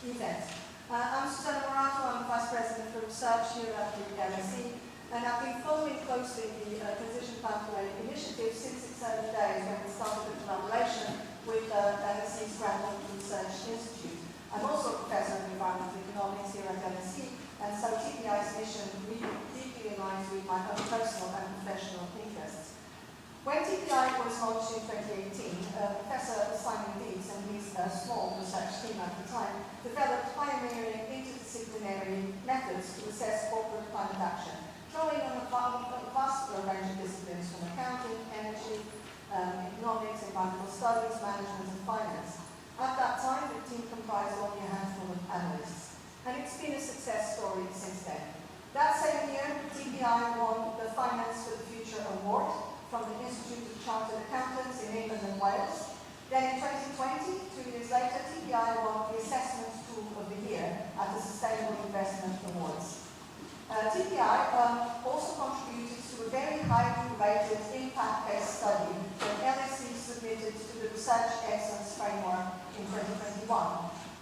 event. I'm Susana Mourato, I'm Vice President for Research here at the LSE, and I've been following closely the Transition Pathway Initiative since its early days when we started a collaboration with LSE's Graduate Research Institute. I'm also a Professor of Environmental Economics here at LSE, and so TPI's mission really deeply aligns with my own personal and professional interests. When TPI was launched in 2018, Professor Simon Deeds and his small research team at the time developed pioneering interdisciplinary methods to assess corporate climate action, drawing on a vast range of disciplines from accounting, energy, economics, environmental studies, management and finance. At that time, the team comprised only a handful of analysts, and it's been a success story since then. That same year, TPI won the Finance for the Future Award from the Institute of Chartered Accountants in England and Wales. Then in 2020, 2 years later, TPI won the Assessment Tool of the Year at the Sustainable Investment Awards. TPI also contributed to a very highly rated impact case study that LSE submitted to the Research Excellence Framework in 2021.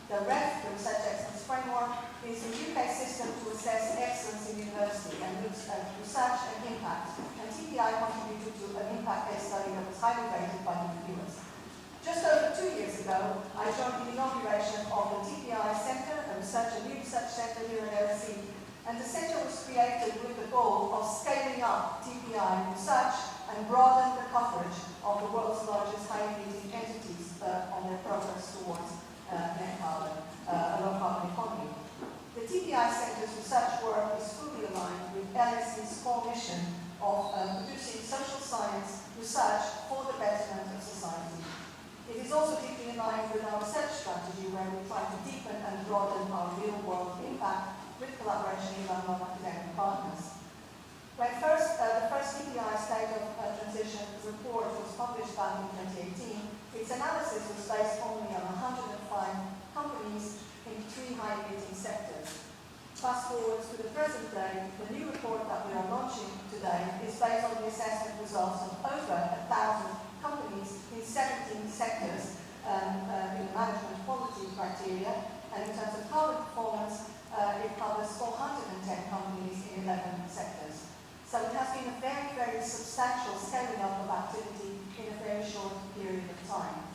The REF, the Research Excellence Framework, is a UK system to assess excellence in university and looks at research and impact. And TPI contributed to an impact case study that was highly rated by the reviewers. Just over 2 years ago, I joined the inauguration of the TPI Centre, a new research centre here at LSE, and the centre was created with the goal of scaling up TPI research and broaden the coverage of the world's largest high-emitting entities on their progress towards net carbon, a low-carbon economy. The TPI Centre's research work is fully aligned with LSE's core mission of producing social science research for the betterment of society. It is also deeply in line with our research strategy, where we try to deepen and broaden our real-world impact with collaboration with our non-academic partners. When the first TPI State of Transition report was published back in 2018, its analysis was based only on 105 companies in 3 high-emitting sectors. Fast forward to the present day, the new report that we are launching today is based on the assessment results of over 1,000 companies in 17 sectors in the management quality criteria, and in terms of carbon performance, it covers 410 companies in 11 sectors. So it has been a very, very substantial scaling up of activity in a very short period of time.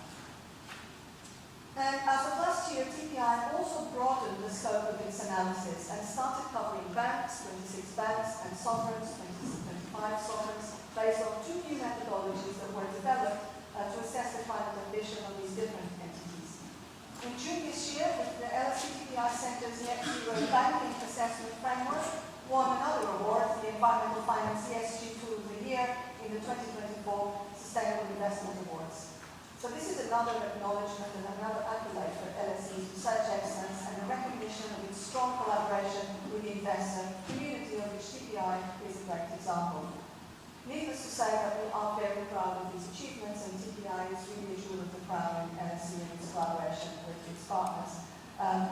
And as of last year, TPI also broadened the scope of its analysis and started covering banks, 26 banks, and sovereigns, 25 sovereigns, based on 2 new methodologies that were developed to assess the climate ambition of these different entities. In June this year, the LSE TPI Centre's Net Zero Banking Assessment Framework won another award, the Environmental Finance ESG Tool of the Year, in the 2024 Sustainable Investment Awards. So this is another acknowledgement and another accolade for LSE's research excellence and a recognition of its strong collaboration with the investor community, of which TPI is a great example. Needless to say that we are very proud of these achievements, and TPI is really a jewel of the crown in LSE and its collaboration with its partners.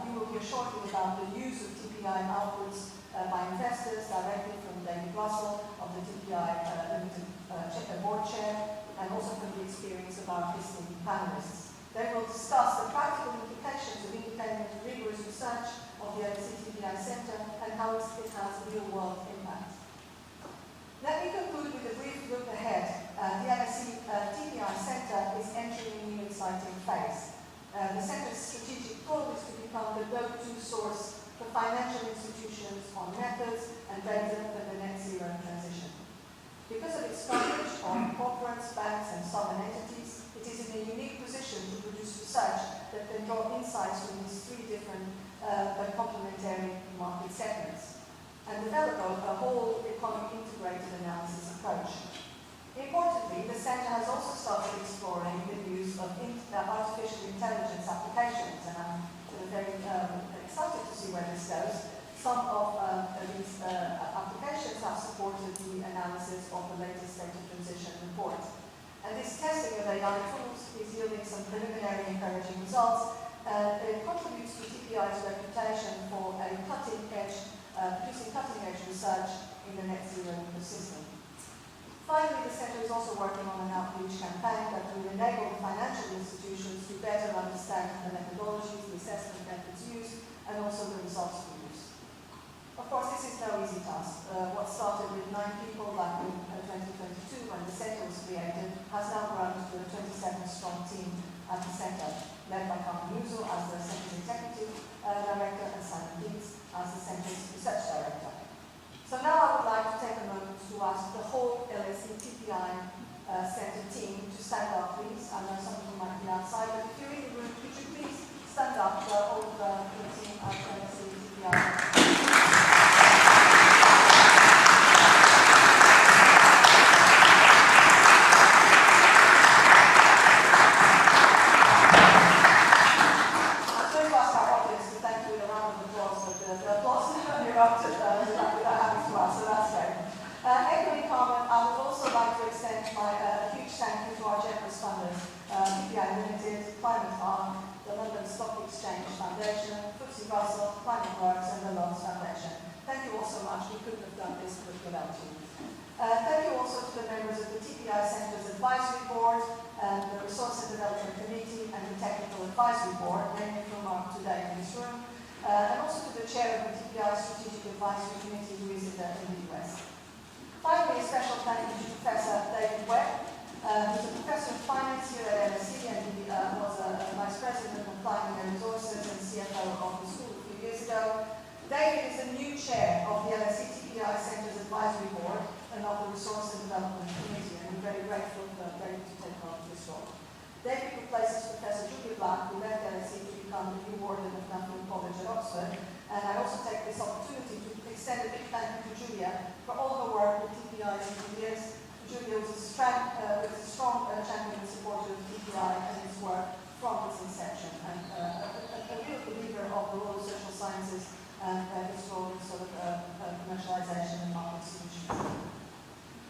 You will hear shortly about the use of TPI outputs by investors directly from David Russell of the TPI Limited Board Chair, and also from the experience of our esteemed panelists. They will discuss the practical implications of independent and rigorous research of the LSE TPI Centre and how it has real-world impact. Let me conclude with a brief look ahead. The LSE TPI Centre is entering a new exciting phase. The Centre's strategic goal is to become the go-to source for financial institutions on methods and data for the net zero transition. Because of its coverage on corporates, banks and sovereign entities, it is in a unique position to produce research that can draw insights from these 3 different but complementary market segments and develop a whole economic integrated analysis approach. Importantly, the Centre has also started exploring the use of artificial intelligence applications, and I'm very excited to see where this goes. Some of these applications have supported the analysis of the latest State of Transition report. And this testing of AI tools is yielding some preliminary encouraging results. It contributes to TPI's reputation for a producing cutting-edge research in the net zero ecosystem. Finally, the Centre is also working on an outreach campaign that will enable the financial institutions to better understand the methodologies, the assessment methods used, and also the results produced. Of course, this is no easy task. What started with 9 people back in 2022 when the Centre was created has now grown to a 27-strong team at the Centre, led by Carmen Muso as the Centre's Executive Director and Simon Deeds as the Centre's Research Director. So now I would like to take a moment to ask the whole LSE TPI Centre team to stand up, please. I know some of you might be outside, but if you're in the room, could you please stand up, all of the team at LSE TPI. FTSE Russell, Climate Works and the London Foundation. Thank you all so much. We couldn't have done this without you. Thank you also to the members of the TPI Centre's Advisory Board and the Resource and Development Committee and the Technical Advisory Board, many of whom are today in this room, and also to the Chair of the TPI Strategic Advisory Committee, who is in the US. Finally, a special thank you to Professor David Webb, who's a Professor of Finance here at LSE, and he was a Vice President of Planning and Resources and CFO of the school a few years ago. David is the new Chair of the LSE TPI Centre's Advisory Board and of the Resource and Development Committee, and we're very grateful for David to take on this role. David replaces Professor Julia Black, who left LSE to become the new Warden of National College at Oxford, and I also take this opportunity to extend a big thank you to Julia for all her work with TPI over the years. Julia was a strong champion and supporter of TPI and its work from its inception, and a real believer of the role of social sciences and its role in sort of commercialization and market solutions.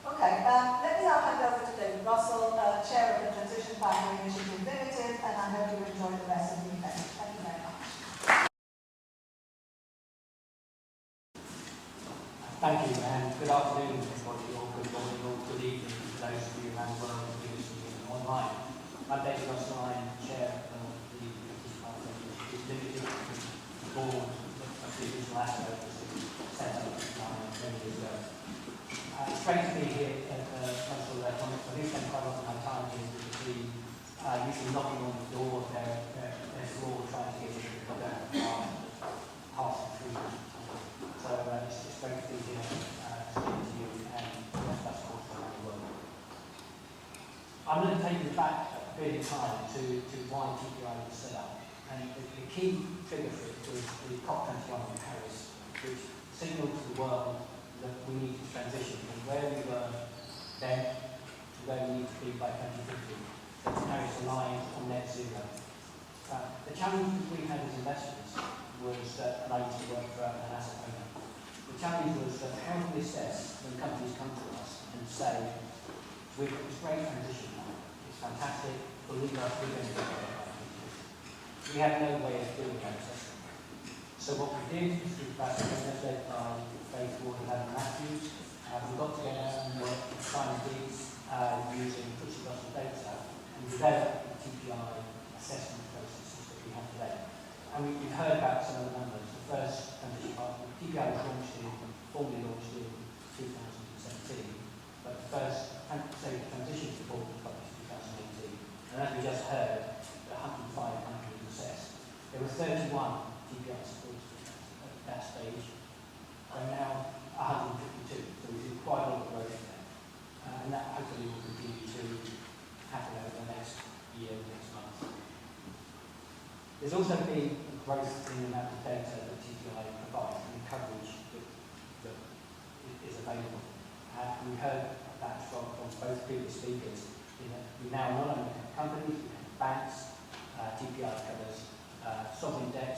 Okay, let me now hand over to David Russell, Chair of the Transition Pathway Initiative Limited, and I hope you enjoy the rest of the event. Thank you very much. Thank you, and good afternoon, everybody, or good morning, or good evening to those of you around the world who are listening online. I'm David Russell, I'm Chair of the Transition Pathway Initiative Limited, the board of the original asset set up many years ago. It's great to be here at the Council of Economics. I do spend quite a lot of my time here with the team, usually knocking on the door of their door, trying to get in passing through. So it's great to be here to speak to you and that's also around the world. I'm going to take you back a bit in time to why TPI was set up. And the key figure for it was the COP21 in Paris, which signalled to the world that we need to transition from where we were then to where we need to be by 2050. So Paris aligned on net zero. The challenge that we had as investors was, and I used to work for an asset owner, the challenge was that how do we assess when companies come to us and say, we've got this great transition now, it's fantastic, believe us, we're going to get it. We had no way of doing that assessment. So what we did is through that led by Faith Ward and Adam Matthews, we got together and worked with Simon Deeds using FTSE Russell data and developed the TPI assessment processes that we have today. And we've heard about some of the numbers. The first transition partner, TPI was formally launched in 2017, but the first transition report was published in 2018. And as we just heard, 105 countries assessed. There were 31 TPI supporters at that stage. There are now 152, so we see quite a lot of growth there. And that hopefully will continue to happen over the next year, next month. There's also been growth in the amount of data that TPI provides and the coverage that is available. And we heard that from both previous speakers. We now not only have companies, we have banks, TPI covers sovereign debt,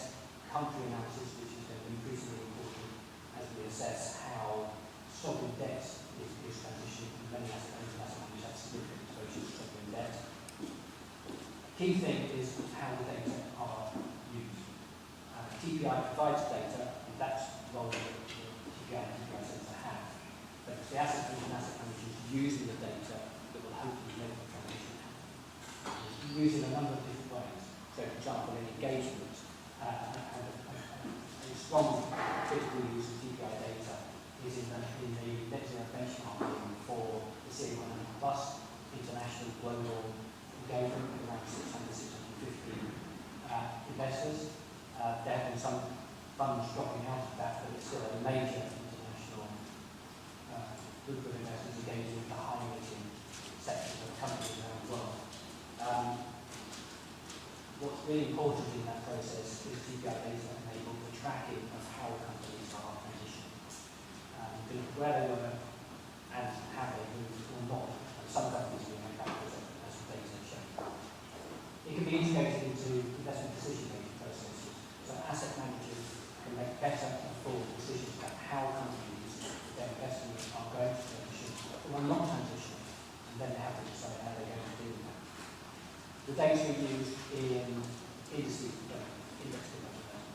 country analysis, which is going to be increasingly important as we assess how sovereign debt is transitioning from many asset owners and asset managers have significant exposure to sovereign debt. Key thing is how the data are used. TPI provides data, and that's the role that TPI and TPI Centre have. But it's the asset owners and asset managers using the data that will hopefully make the transition happen. Using a number of different ways. So, for example, in engagement, a strong critical use of TPI data is in the net zero benchmarking for the CA100 Plus international global engagement with around 650 investors. There have been some funds dropping out of that, but it's still a major international group of investors engaging with the high-rating sectors of companies around the world. What's really important in that process is TPI data enable the tracking of how companies are transitioning, where they were and how they moved or not. And some companies will make that as the data shows. It can be integrated into investment decision-making processes, so asset managers can make better informed decisions about how companies their investments are going to transition or not transition, and then they have to decide how they're going to deal with that. The data we use in industry index development,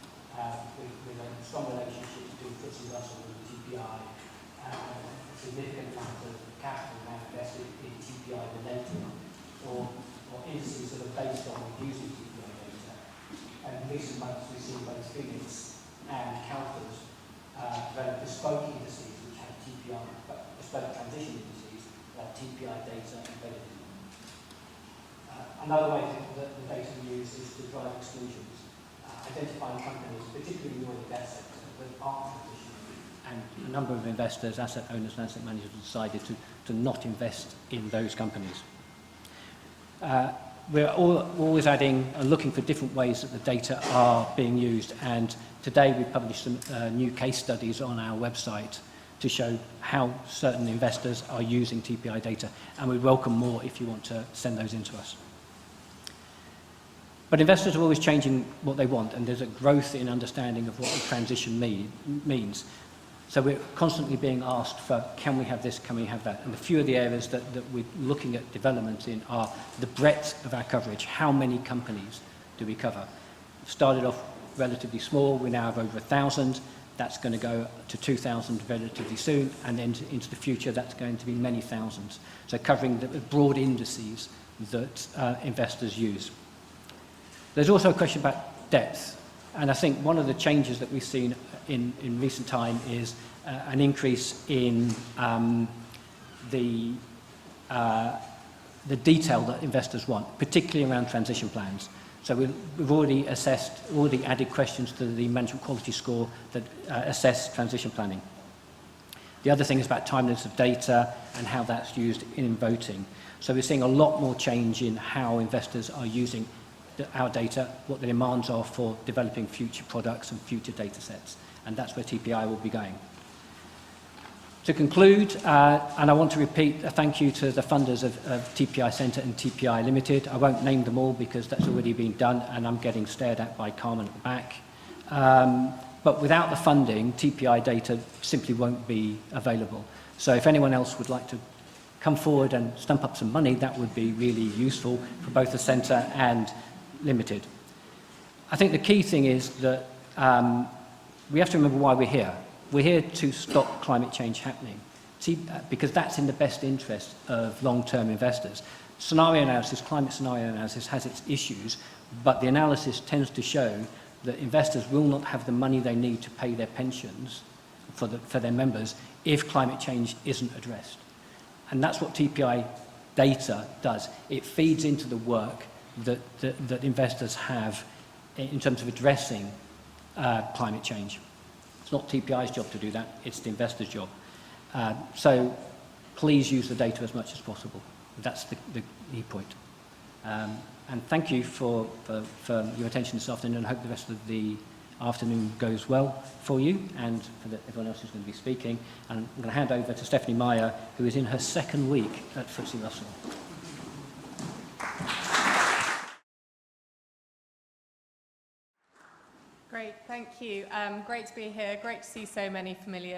with a strong relationship between FTSE Russell and TPI, a significant amount of capital now invested in TPI-related or indices that are based on using TPI data. And in recent months we've seen both Phoenix and Calthers develop bespoke indices which have TPI, bespoke transition indices that have TPI data embedded in them. Another way that the data we use is to drive exclusions, identifying companies, particularly in the oil and gas sector, that aren't transitioning. And a number of investors, asset owners and asset managers have decided to not invest in those companies. We're always adding and looking for different ways that the data are being used, and today we published some new case studies on our website to show how certain investors are using TPI data, and we welcome more if you want to send those in to us. But investors are always changing what they want, and there's a growth in understanding of what the transition means. So we're constantly being asked for, can we have this, can we have that? And a few of the areas that we're looking at development in are the breadth of our coverage. How many companies do we cover? Started off relatively small, we now have over 1,000. That's going to go to 2,000 relatively soon, and then into the future that's going to be many thousands. So covering the broad indices that investors use. There's also a question about depth, and I think one of the changes that we've seen in recent time is an increase in the detail that investors want, particularly around transition plans. So we've already added questions to the management quality score that assess transition planning. The other thing is about timeliness of data and how that's used in voting. So we're seeing a lot more change in how investors are using our data, what the demands are for developing future products and future data sets. And that's where TPI will be going. To conclude, and I want to repeat a thank you to the funders of TPI Centre and TPI Limited. I won't name them all because that's already been done and I'm getting stared at by Carmen at the back. But without the funding, TPI data simply won't be available. So if anyone else would like to come forward and stump up some money, that would be really useful for both the Centre and Limited. I think the key thing is that we have to remember why we're here. We're here to stop climate change happening, because that's in the best interest of long-term investors. Scenario analysis, climate scenario analysis has its issues, but the analysis tends to show that investors will not have the money they need to pay their pensions for their members if climate change isn't addressed. And that's what TPI data does. It feeds into the work that investors have in terms of addressing climate change. It's not TPI's job to do that, it's the investor's job. So please use the data as much as possible. That's the key point. And thank you for your attention this afternoon, and I hope the rest of the afternoon goes well for you and for everyone else who's going to be speaking. And I'm going to hand over to Stephanie Maier, who is in her second week at FTSE Russell. Great, thank you. Great to be here. Great to see so many familiar